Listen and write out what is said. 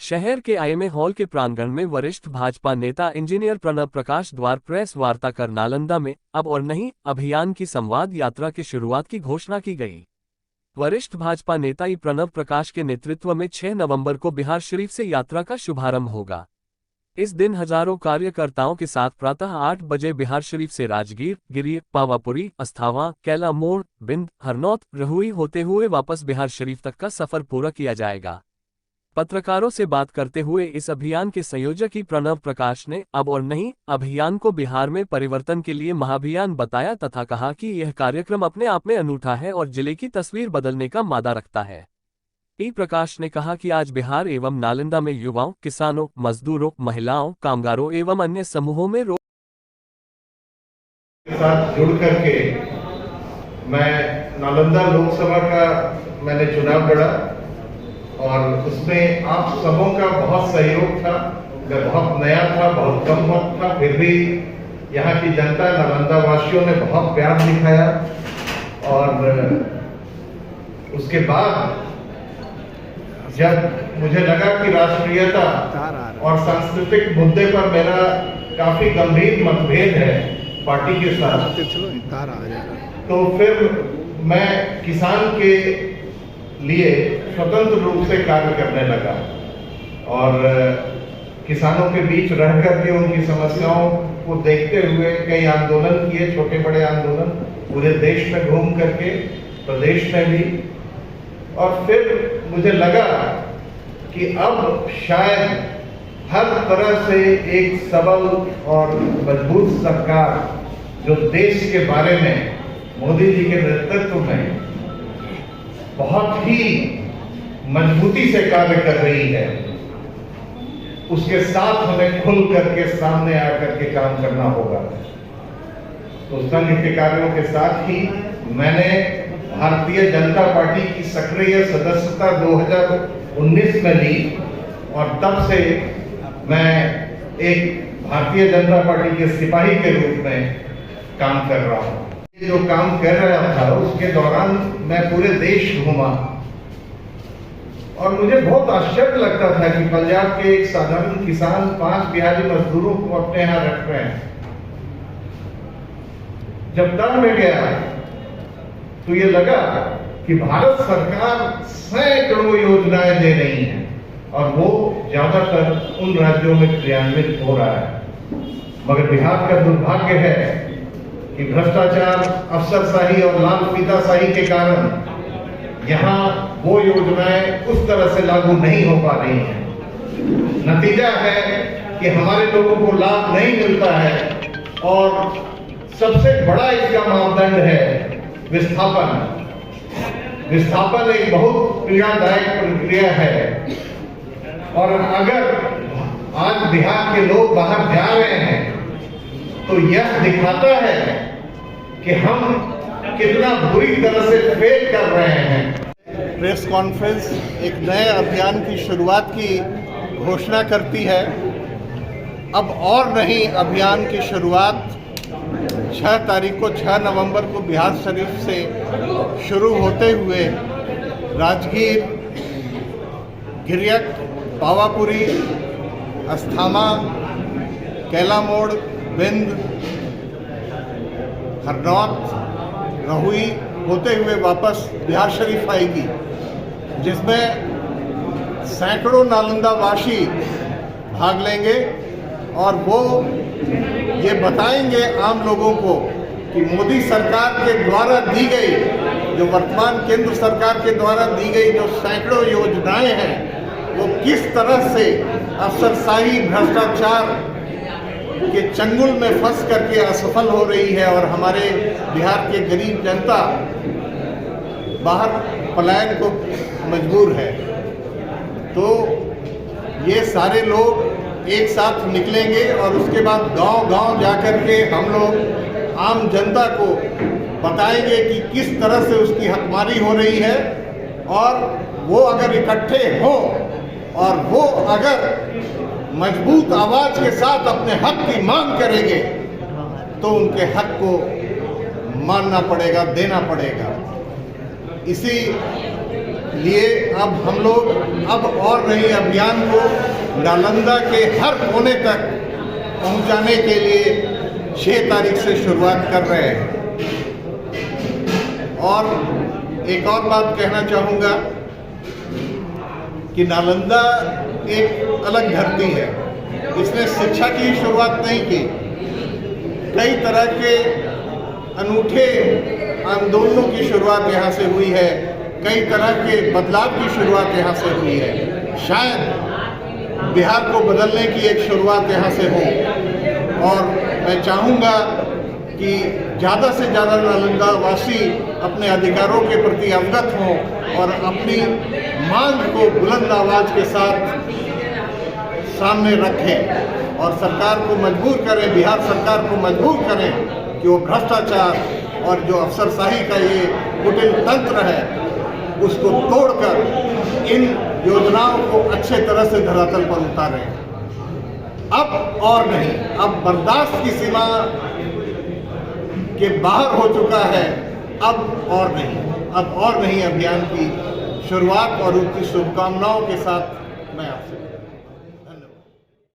शहर के IMA hall के प्रांगण में वरिष्ठ भाजपा नेता इंजीनियर प्रणब प्रकाश द्वारा प्रेस वार्ता कर नालंदा में अब और नहीं अभियान की संवाद यात्रा की शुरुआत की घोषणा की गई। वरिष्ठ भाजपा नेता प्रणब प्रकाश के नेतृत्व में 6 नवंबर को बिहार शरीफ से यात्रा का शुभारंभ होगा। इस दिन हजारों कार्यकर्ताओं के साथ प्रातः 8 बजे बिहार शरीफ से राजगीर, गिरिया, पावापुरी, अस्थावां, कैला मोड़, बिंद, हरनौत, रहुई होते हुए वापस बिहार शरीफ तक का सफर पूरा किया जाएगा। पत्रकारों से बात करते हुए इस अभियान के संयोजक प्रणब प्रकाश ने अब और नहीं अभियान को बिहार में परिवर्तन के लिए महाअभियान बताया तथा कहा कि यह कार्यक्रम अपने आप में अनूठा है और जिले की तस्वीर बदलने का मादा रखता है। प्रकाश ने कहा कि आज बिहार एवं नालंदा में युवाओं, किसानों, मजदूरों, महिलाओं, कामगारों एवं अन्य समूहों में साथ जुड़ करके मैं नालंदा लोकसभा का मैंने चुनाव लड़ा और उसमें आप सबों का बहुत सहयोग था। मैं बहुत नया था, बहुत कम वक्त था, फिर भी यहाँ की जनता, नालंदा वासियों ने बहुत प्यार दिखाया। और उसके बाद जब मुझे लगा कि राष्ट्रीयता और सांस्कृतिक मुद्दे पर मेरा काफी गंभीर मतभेद है पार्टी के साथ, तो फिर मैं किसान के लिए स्वतंत्र रूप से कार्य करने लगा और किसानों के बीच रह करके उनकी समस्याओं को देखते हुए कई आंदोलन किए, छोटे बड़े आंदोलन पूरे देश में घूम करके, प्रदेश में भी। और फिर मुझे लगा कि अब शायद हर तरह से एक सबल और मजबूत सरकार जो देश के बारे में मोदी जी के नेतृत्व में बहुत ही मजबूती से कार्य कर रही है, उसके साथ हमें खुल करके सामने आकर के काम करना होगा। तो संघ के कार्यों के साथ ही मैंने भारतीय जनता पार्टी की सक्रिय सदस्यता 2019 में ली और तब से मैं एक भारतीय जनता पार्टी के सिपाही के रूप में काम कर रहा हूँ। जो काम कर रहा था उसके दौरान मैं पूरे देश घूमा और मुझे बहुत आश्चर्य लगता था कि पंजाब के एक साधारण किसान 5 बिहारी मजदूरों को अपने यहाँ रख रहे हैं। जब तब मैं गया तो ये लगा कि भारत सरकार सैकड़ों योजनाएं दे रही है और वो ज्यादातर उन राज्यों में क्रियान्वित हो रहा है। मगर बिहार का दुर्भाग्य है कि भ्रष्टाचार, अफसरशाही और लाल फीताशाही के कारण यहाँ वो योजनाएं उस तरह से लागू नहीं हो पा रही हैं। नतीजा है कि हमारे लोगों को लाभ नहीं मिलता है और सबसे बड़ा इसका मापदंड है विस्थापन। विस्थापन एक बहुत पीड़ादायक प्रक्रिया है और अगर आज बिहार के लोग बाहर जा रहे हैं तो यह दिखाता है कि हम कितना बुरी तरह से फेल कर रहे हैं। प्रेस कॉन्फ्रेंस एक नए अभियान की शुरुआत की घोषणा करती है। अब और नहीं अभियान की शुरुआत 6 तारीख को 6 नवंबर को बिहार शरीफ से शुरू होते हुए राजगीर, गिरिया, पावापुरी, अस्थावां, कैला मोड़, बिंद, हरनौत, रहुई होते हुए वापस बिहार शरीफ आएगी, जिसमें सैकड़ों नालंदा वासी भाग लेंगे और वो ये बताएंगे आम लोगों को कि मोदी सरकार के द्वारा दी गई, जो वर्तमान केंद्र सरकार के द्वारा दी गई जो सैकड़ों योजनाएं हैं, वो किस तरह से अफसरशाही, भ्रष्टाचार के चंगुल में फंस करके असफल हो रही है और हमारे बिहार के गरीब जनता बाहर पलायन को मजबूर है। तो ये सारे लोग एक साथ निकलेंगे और उसके बाद गांव-गांव जाकर के हम लोग आम जनता को बताएंगे कि किस तरह से उसकी हकमारी हो रही है और वो अगर इकट्ठे हों और वो अगर मजबूत आवाज के साथ अपने हक की मांग करेंगे तो उनके हक को मानना पड़ेगा, देना पड़ेगा। इसी लिए अब हम लोग अब और नहीं अभियान को नालंदा के हर कोने तक पहुंचाने के लिए 6 तारीख से शुरुआत कर रहे हैं। और एक और बात कहना चाहूँगा कि नालंदा एक अलग धरती है। इसने शिक्षा की शुरुआत नहीं की, कई तरह के अनूठे आंदोलनों की शुरुआत यहाँ से हुई है, कई तरह के बदलाव की शुरुआत यहाँ से हुई है। शायद बिहार को बदलने की एक शुरुआत यहाँ से हो। और मैं चाहूँगा कि ज़्यादा से ज़्यादा नालंदा वासी अपने अधिकारों के प्रति अवगत हों और अपनी मांग को बुलंद आवाज़ के साथ सामने रखें और सरकार को मजबूर करें, बिहार सरकार को मजबूर करें कि वो भ्रष्टाचार और जो अफसरशाही का ये कुटिल तंत्र है उसको तोड़कर इन योजनाओं को अच्छे तरह से धरातल पर उतारें। अब और नहीं, अब बर्दाश्त की सीमा के बाहर हो चुका है। अब और नहीं अभियान की शुरुआत और उनकी शुभकामनाओं के साथ मैं आपसे